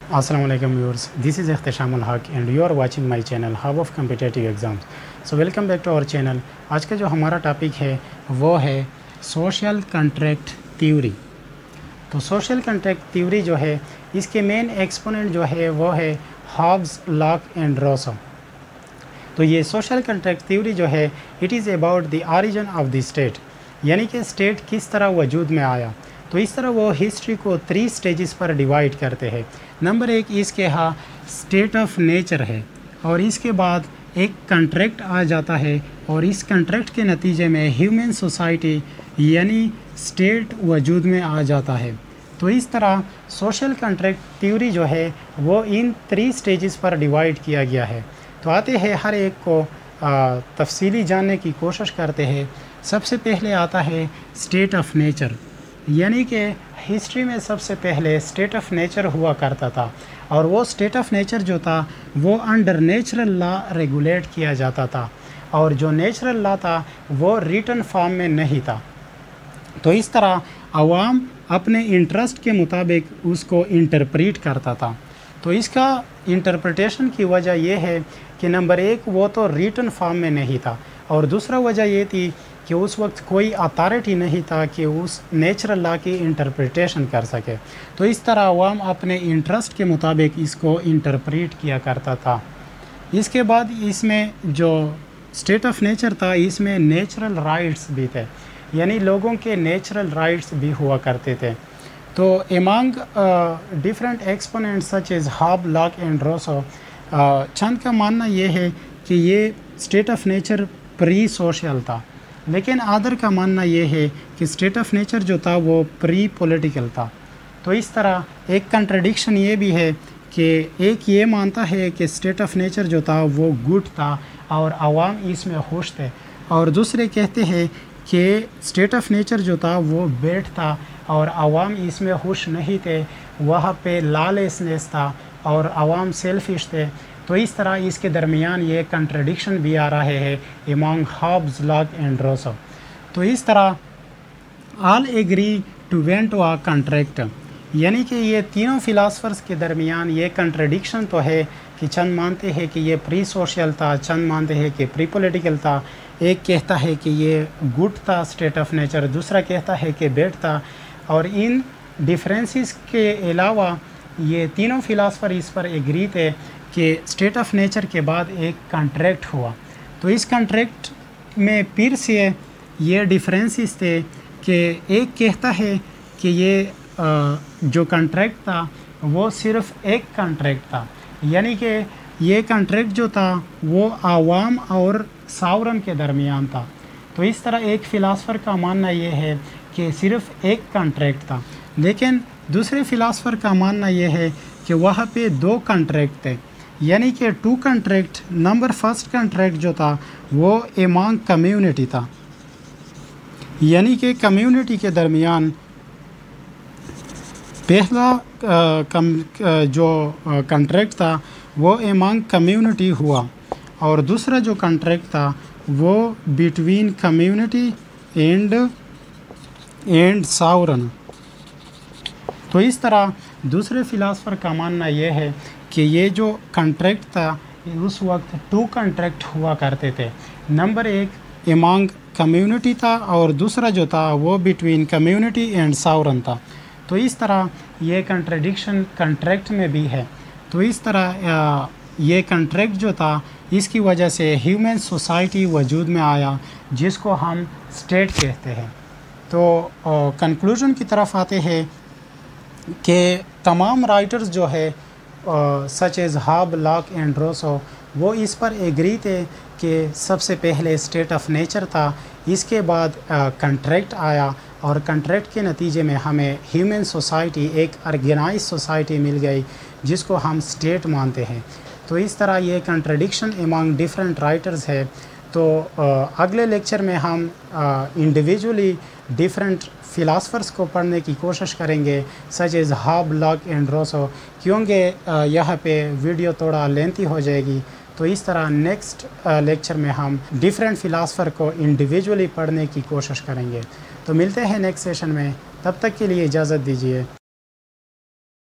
Assalamu alaikum viewers, this is Ikhtisam Al-Haq and you are watching my channel Hub of Competitive Exams. So welcome back to our channel. आज का जो हमारा topic है वो है social contract theory. तो social contract theory जो है इसके मेन एक्सपोनेंट जो है वो है हॉब्स, लॉक एंड रोसो। तो ये सोशल कॉन्ट्रैक्ट थ्योरी जो है it is about the origin of the state, यानी कि स्टेट किस तरह वजूद में आया। तो इस तरह वो हिस्ट्री को 3 स्टेजेस पर डिवाइड करते हैं। नंबर 1 इसके यहाँ स्टेट ऑफ नेचर है और इसके बाद एक कॉन्ट्रैक्ट आ जाता है और इस कॉन्ट्रैक्ट के नतीजे में ह्यूमन सोसाइटी यानी स्टेट वजूद में आ जाता है। तो इस तरह सोशल कॉन्ट्रैक्ट थ्योरी जो है वो इन 3 स्टेजेस पर डिवाइड किया गया है। तो आते हैं हर एक को तफसीली जानने की कोशिश करते हैं। सबसे पहले आता है स्टेट ऑफ नेचर, यानी कि हिस्ट्री में सबसे पहले स्टेट ऑफ नेचर हुआ करता था और वो स्टेट ऑफ नेचर जो था वो अंडर नेचुरल लॉ रेगुलेट किया जाता था और जो नेचुरल लॉ था वो रिटन फॉर्म में नहीं था। तो इस तरह आवाम अपने इंटरेस्ट के मुताबिक उसको इंटरप्रेट करता था। तो इसका इंटरप्रिटेशन की वजह यह है कि नंबर 1 वो तो रिटन फॉर्म में नहीं था और दूसरा वजह ये थी कि उस वक्त कोई अथॉरिटी नहीं था कि उस नेचुरल लॉ की इंटरप्रिटेशन कर सके। तो इस तरह अवाम अपने इंटरेस्ट के मुताबिक इसको इंटरप्रेट किया करता था। इसके बाद इसमें जो स्टेट ऑफ नेचर था इसमें नेचुरल राइट्स भी थे, यानी लोगों के नेचुरल राइट्स भी हुआ करते थे। तो among different exponents such as Hobbes, Locke and Rousseau, चंद का मानना ये है कि ये state of nature pre social था, लेकिन आदर का मानना ये है कि स्टेट ऑफ नेचर जो था वो प्री पॉलिटिकल था। तो इस तरह एक कंट्रडिक्शन ये भी है कि एक ये मानता है कि स्टेट ऑफ नेचर जो था वो गुड था और आवाम इसमें खुश थे, और दूसरे कहते हैं कि स्टेट ऑफ नेचर जो था वो बैड था और आवाम इसमें खुश नहीं थे, वहाँ पे लॉलेसनेस था और आवाम सेल्फिश थे। तो इस तरह इसके दरमियान ये कंट्रडिक्शन भी आ रहे हैं among Hobbes, Locke and Rousseau. तो इस तरह all agree to went to a contract, यानी कि ये तीनों फिलासफर्स के दरमियान ये कंट्रडिक्शन तो है कि चंद मानते हैं कि ये प्री सोशल था, चंद मानते हैं कि प्री पॉलिटिकल था। एक कहता है कि ये गुड था स्टेट ऑफ नेचर, दूसरा कहता है कि बैड था। और इन डिफरेंसेस के अलावा ये तीनों फिलासफर इस पर एग्री थे कि स्टेट ऑफ नेचर के बाद एक कॉन्ट्रैक्ट हुआ। तो इस कॉन्ट्रैक्ट में फिर से ये डिफरेंसेस थे कि एक कहता है कि ये जो कॉन्ट्रैक्ट था वो सिर्फ़ एक कॉन्ट्रैक्ट था, यानी कि ये कॉन्ट्रैक्ट जो था वो आवाम और सावरन के दरमियान था। तो इस तरह एक फ़िलासफ़र का मानना ये है कि सिर्फ़ एक कॉन्ट्रैक्ट था, लेकिन दूसरे फ़िलासफ़र का मानना ये है कि वहाँ पे 2 कॉन्ट्रैक्ट थे, यानी कि 2 कॉन्ट्रैक्ट। नंबर फर्स्ट कॉन्ट्रैक्ट जो था वो एमंग कम्युनिटी था, यानी कि कम्युनिटी के दरमियान पहला जो कॉन्ट्रैक्ट था वो एमंग कम्युनिटी हुआ और दूसरा जो कॉन्ट्रैक्ट था वो बिटवीन कम्युनिटी एंड सावरन। तो इस तरह दूसरे फ़िलासफ़र का मानना ये है कि ये जो कॉन्ट्रैक्ट था उस वक्त 2 कॉन्ट्रैक्ट हुआ करते थे। नंबर 1 एमंग कम्युनिटी था और दूसरा जो था वो बिटवीन कम्युनिटी एंड सावरन था। तो इस तरह ये कंट्रडिक्शन कॉन्ट्रैक्ट में भी है। तो इस तरह ये कॉन्ट्रैक्ट जो था इसकी वजह से ह्यूमन सोसाइटी वजूद में आया जिसको हम स्टेट कहते हैं। तो कंक्लूजन की तरफ आते हैं कि तमाम राइटर्स जो है such as Hobbes, Locke and Rousseau वो इस पर एग्री थे कि सबसे पहले स्टेट ऑफ नेचर था, इसके बाद कॉन्ट्रैक्ट आया और कॉन्ट्रैक्ट के नतीजे में हमें ह्यूमन सोसाइटी, एक ऑर्गेनाइज सोसाइटी मिल गई जिसको हम स्टेट मानते हैं। तो इस तरह ये कंट्रडिक्शन अमंग डिफरेंट राइटर्स है। तो अगले लेक्चर में हम इंडिविजुअली डिफरेंट फ़िलासफ़र्स को पढ़ने की कोशिश करेंगे such as Hobbes, Locke and Rousseau, क्योंकि यहाँ पे वीडियो थोड़ा लेंथी हो जाएगी। तो इस तरह नेक्स्ट लेक्चर में हम डिफरेंट फ़िलासफ़र को इंडिविजुअली पढ़ने की कोशिश करेंगे। तो मिलते हैं नेक्स्ट सेशन में, तब तक के लिए इजाज़त दीजिए।